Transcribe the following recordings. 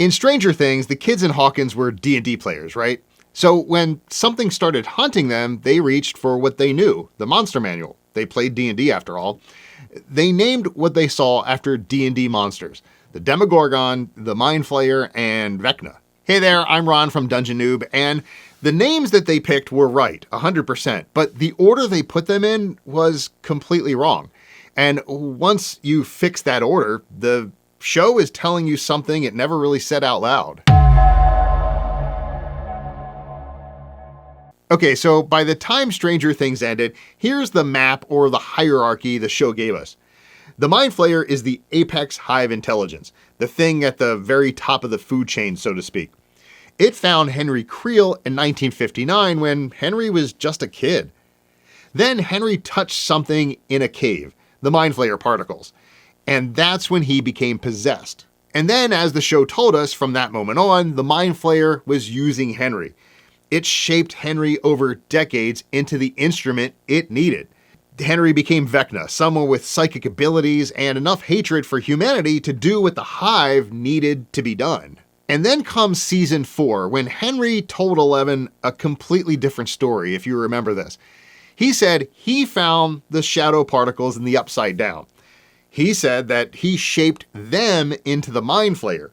In Stranger Things, the kids in Hawkins were D&D players, right? So when something started hunting them, they reached for what they knew, the monster manual. They played D&D after all. They named what they saw after D&D monsters: the Demogorgon, the Flayer, and Vecna. Hey there, I'm Ron from Dungeon Noob, and the names that they picked were right, 100%, but the order they put them in was completely wrong. And once you fix that order, the show is telling you something it never really said out loud. Okay, so by the time Stranger Things ended, here's the map or the hierarchy the show gave us. The Flayer is the apex hive intelligence, the thing at the very top of the food chain, so to speak. It found Henry Creel in 1959 when Henry was just a kid. Then Henry touched something in a cave, the Flayer particles, and that's when he became possessed. And then, as the show told us, from that moment on, the Flayer was using Henry. It shaped Henry over decades into the instrument it needed. Henry became Vecna, someone with psychic abilities and enough hatred for humanity to do what the hive needed to be done. And then comes season 4, when Henry told Eleven a completely different story, if you remember this. He said he found the shadow particles in the Upside Down. He said that he shaped them into the Flayer.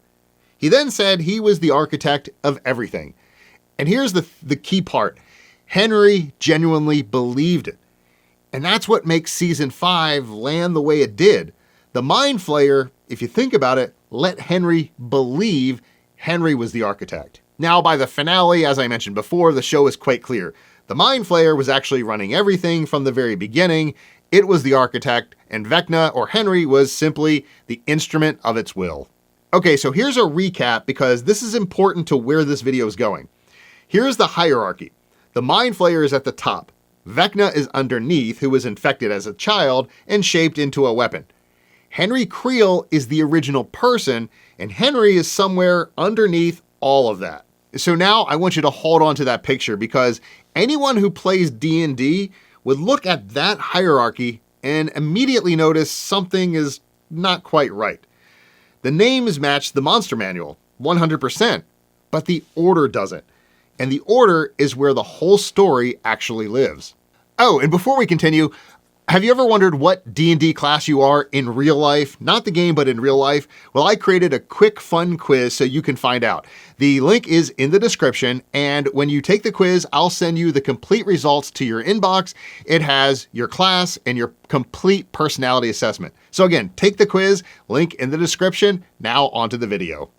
He then said he was the architect of everything. And here's the key part. Henry genuinely believed it. And that's what makes season 5 land the way it did. The Flayer, if you think about it, let Henry believe Henry was the architect. Now, by the finale, as I mentioned before, the show is quite clear. The Flayer was actually running everything from the very beginning. It was the architect, and Vecna, or Henry, was simply the instrument of its will. Okay, so here's a recap because this is important to where this video is going. Here's the hierarchy. The Flayer is at the top. Vecna is underneath, who was infected as a child and shaped into a weapon. Henry Creel is the original person, and Henry is somewhere underneath all of that. So now I want you to hold on to that picture because anyone who plays D&D would look at that hierarchy and immediately notice something is not quite right. The names match the monster manual, 100%, but the order doesn't. And the order is where the whole story actually lives. Oh, and before we continue, have you ever wondered what D&D class you are in real life? Not the game, but in real life? Well, I created a quick, fun quiz so you can find out. The link is in the description, and when you take the quiz, I'll send you the complete results to your inbox. It has your class and your complete personality assessment. So again, take the quiz, link in the description. Now onto the video.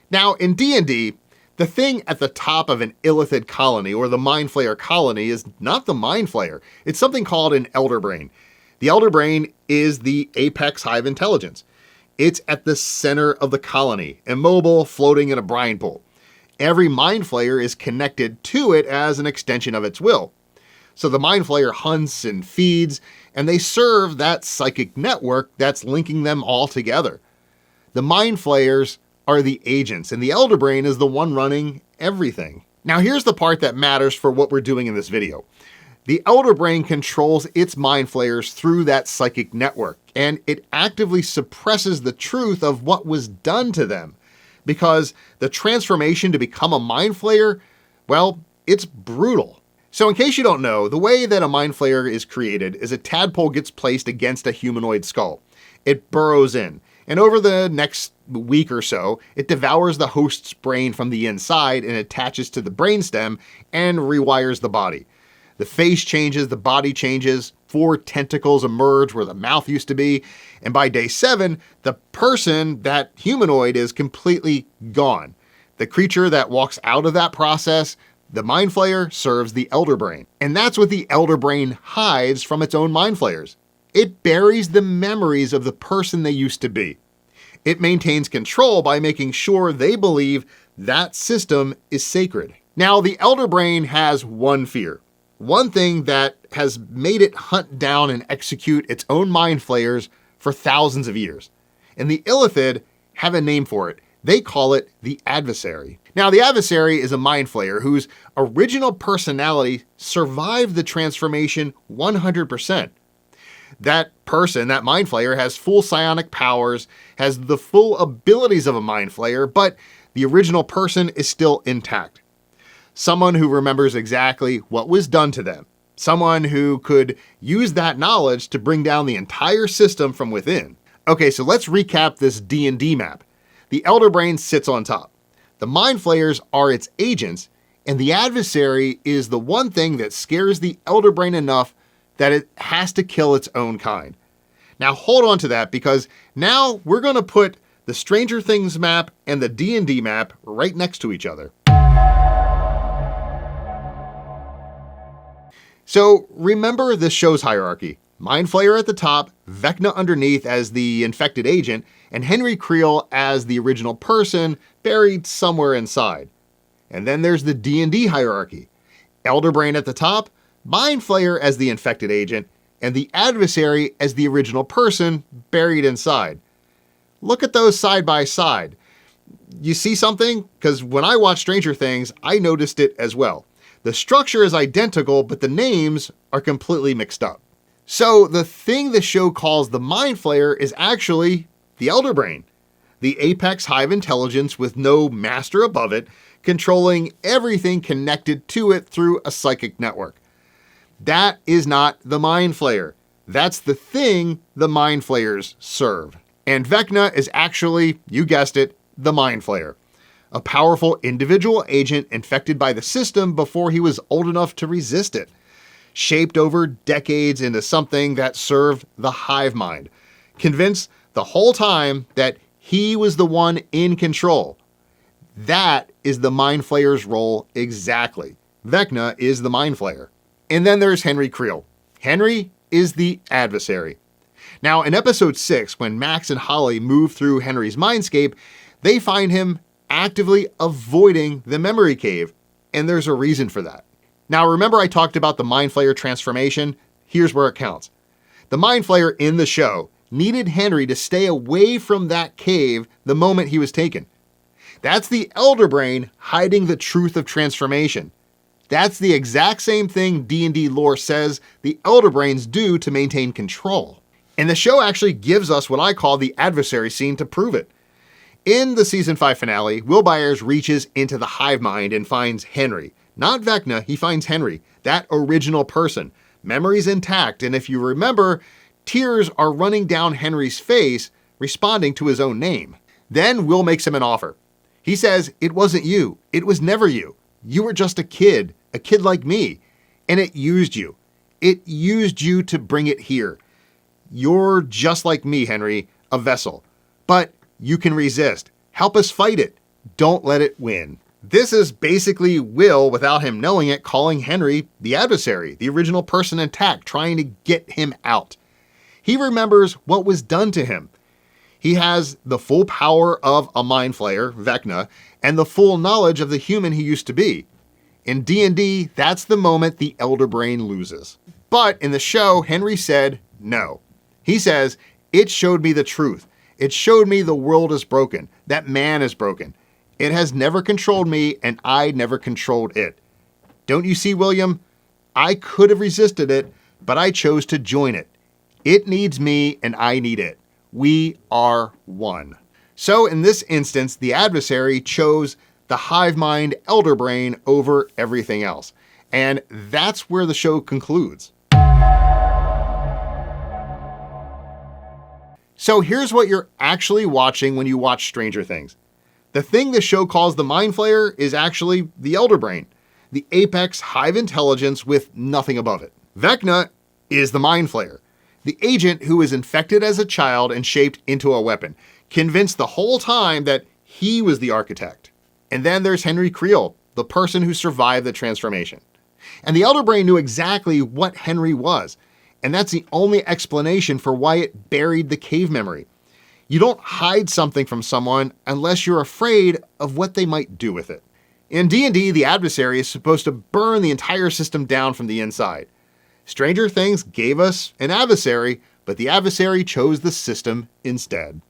Now, in D&D, the thing at the top of an illithid colony, or the Flayer colony, is not the Flayer. It's something called an elder brain. The elder brain is the apex hive intelligence. It's at the center of the colony, immobile, floating in a brine pool. Every Flayer is connected to it as an extension of its will. So the Flayer hunts and feeds, and they serve that psychic network that's linking them all together. The Flayers are the agents, and the elder brain is the one running everything. Now here's the part that matters for what we're doing in this video. The elder brain controls its Flayers through that psychic network, and it actively suppresses the truth of what was done to them. Because the transformation to become a Flayer, well, it's brutal. So in case you don't know, the way that a Flayer is created is a tadpole gets placed against a humanoid skull. It burrows in, and over the next week or so, it devours the host's brain from the inside and attaches to the brainstem and rewires the body. The face changes, the body changes, 4 tentacles emerge where the mouth used to be, and by day 7, the person, that humanoid, is completely gone. The creature that walks out of that process, the Flayer, serves the elder brain. And that's what the elder brain hides from its own Flayers. It buries the memories of the person they used to be. It maintains control by making sure they believe that system is sacred. Now, the elder brain has one fear, one thing that has made it hunt down and execute its own Flayers for thousands of years. And the illithid have a name for it. They call it the adversary. Now, the adversary is a Flayer whose original personality survived the transformation 100%. That person, that Mind Flayer, has full psionic powers, has the full abilities of a Mind Flayer, but the original person is still intact. Someone who remembers exactly what was done to them. Someone who could use that knowledge to bring down the entire system from within. Okay, so let's recap this D&D map. The Elder Brain sits on top. The Mind Flayers are its agents, and the adversary is the one thing that scares the Elder Brain enough that it has to kill its own kind. Now hold on to that, because now we're going to put the Stranger Things map and the D&D map right next to each other. So remember this show's hierarchy. Mind Flayer at the top, Vecna underneath as the infected agent, and Henry Creel as the original person buried somewhere inside. And then there's the D&D hierarchy. Elder Brain at the top, Mind Flayer as the infected agent, and the adversary as the original person buried inside. Look at those side by side. You see something? Because when I watched Stranger Things, I noticed it as well. The structure is identical, but the names are completely mixed up. So the thing the show calls the Mind Flayer is actually the Elder Brain, the apex hive intelligence with no master above it, controlling everything connected to it through a psychic network. That is not the Mind Flayer. That's the thing the Mind Flayers serve. And Vecna is actually, you guessed it, the Mind Flayer. A powerful individual agent infected by the system before he was old enough to resist it. Shaped over decades into something that served the hive mind. Convinced the whole time that he was the one in control. That is the Mind Flayer's role exactly. Vecna is the Mind Flayer. And then there's Henry Creel. Henry is the adversary. Now, in episode 6, when Max and Holly move through Henry's mindscape, they find him actively avoiding the memory cave, and there's a reason for that. Now, remember I talked about the Mind Flayer transformation? Here's where it counts. The Mind Flayer in the show needed Henry to stay away from that cave the moment he was taken. That's the Elder Brain hiding the truth of transformation. That's the exact same thing D&D lore says the Elder Brains do to maintain control. And the show actually gives us what I call the adversary scene to prove it. In the season 5 finale, Will Byers reaches into the hive mind and finds Henry. Not Vecna, he finds Henry, that original person. Memory's intact, and if you remember, tears are running down Henry's face, responding to his own name. Then Will makes him an offer. He says, "It wasn't you. It was never you. You were just a kid like me, and it used you. It used you to bring it here. You're just like me, Henry, a vessel. But you can resist. Help us fight it. Don't let it win." This is basically Will, without him knowing it, calling Henry the adversary, the original person intact, trying to get him out. He remembers what was done to him. He has the full power of a Mind Flayer, Vecna, and the full knowledge of the human he used to be. In D&D, that's the moment the Elder Brain loses. But in the show, Henry said no. He says, "It showed me the truth. It showed me the world is broken, that man is broken. It has never controlled me, and I never controlled it. Don't you see, William? I could have resisted it, but I chose to join it. It needs me, and I need it. We are one." So in this instance, the adversary chose the hive mind Elder Brain over everything else. And that's where the show concludes. So here's what you're actually watching when you watch Stranger Things. The thing the show calls the Mind Flayer is actually the Elder Brain, the apex hive intelligence with nothing above it. Vecna is the Mind Flayer, the agent who was infected as a child and shaped into a weapon, convinced the whole time that he was the architect. And then there's Henry Creel, the person who survived the transformation. And the Elder Brain knew exactly what Henry was, and that's the only explanation for why it buried the cave memory. You don't hide something from someone unless you're afraid of what they might do with it. In D&D, the adversary is supposed to burn the entire system down from the inside. Stranger Things gave us an adversary, but the adversary chose the system instead.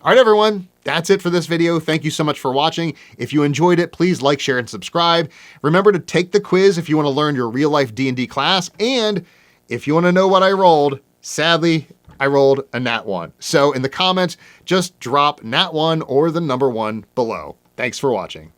All right, everyone, that's it for this video. Thank you so much for watching. If you enjoyed it, please like, share, and subscribe. Remember to take the quiz if you want to learn your real-life D&D class, and if you want to know what I rolled, Sadly, I rolled a nat 1. So in the comments, just drop nat 1 or the number 1 below. Thanks for watching.